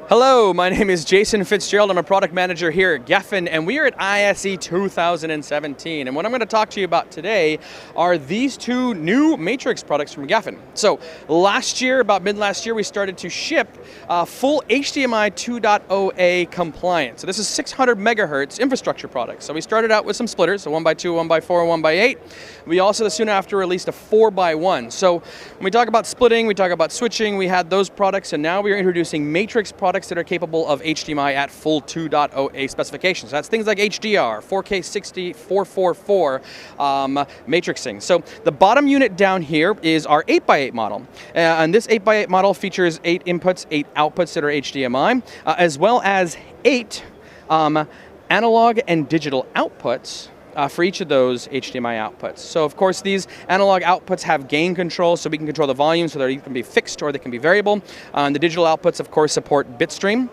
Hello, my name is Jason Fitzgerald. I'm a product manager here at Gefen, and we are at ISE 2017. And what I'm going to talk to you about today are these two new Matrix products from Gefen. So last year, about mid last year, we started to ship full HDMI 2.0A compliant. So this is 600 megahertz infrastructure products. So we started out with some splitters, so 1x2, 1x4, 1x8. We also soon after released a 4x1. So when we talk about splitting, we talk about switching, we had those products, and now we are introducing Matrix products that are capable of HDMI at full 2.0A specifications. That's things like HDR, 4K 60, 444 matrixing. So the bottom unit down here is our 8x8 model. And this 8x8 model features 8 inputs, 8 outputs that are HDMI, as well as 8 analog and digital outputs for each of those HDMI outputs. So of course these analog outputs have gain control, so we can control the volume, so they can be fixed or they can be variable. The digital outputs of course support bitstream.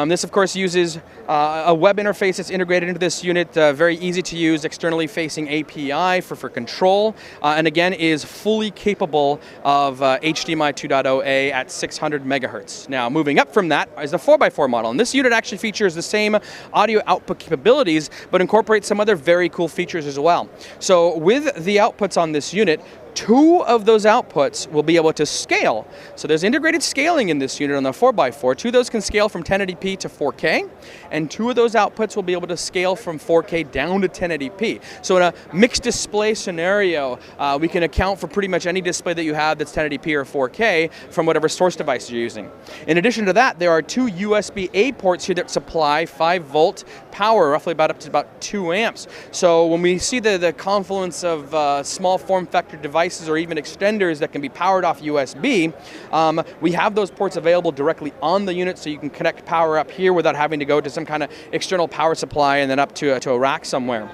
This of course uses a web interface that's integrated into this unit, very easy to use, externally facing API for control, and again is fully capable of HDMI 2.0A at 600 megahertz. Now moving up from that is the 4x4 model, and this unit actually features the same audio output capabilities, but incorporates some other very cool features as well. So with the outputs on this unit, 2 of those outputs will be able to scale. So there's integrated scaling in this unit on the 4x4. 2 of those can scale from 1080p to 4K, and 2 of those outputs will be able to scale from 4K down to 1080p. So in a mixed display scenario, we can account for pretty much any display that you have that's 1080p or 4K from whatever source device you're using. In addition to that, there are 2 USB-A ports here that supply 5-volt power, roughly up to about 2 amps. So when we see the confluence of small form factor devices or even extenders that can be powered off USB, we have those ports available directly on the unit, so you can connect power up here without having to go to some kind of external power supply and then up to a rack somewhere.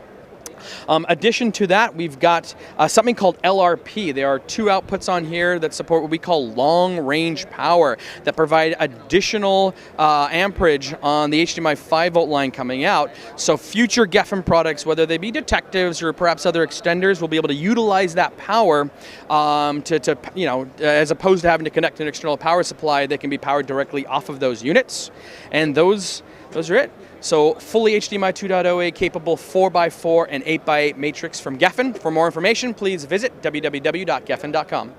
Addition to that, we've got something called LRP. There are 2 outputs on here that support what we call long-range power that provide additional amperage on the HDMI 5-volt line coming out. So future Gefen products, whether they be detectives or perhaps other extenders, will be able to utilize that power as opposed to having to connect an external power supply. They can be powered directly off of those units, and those are it. So fully HDMI 2.0A capable 4x4 and 8x8 matrix from Gefen. For more information, please visit www.gefen.com.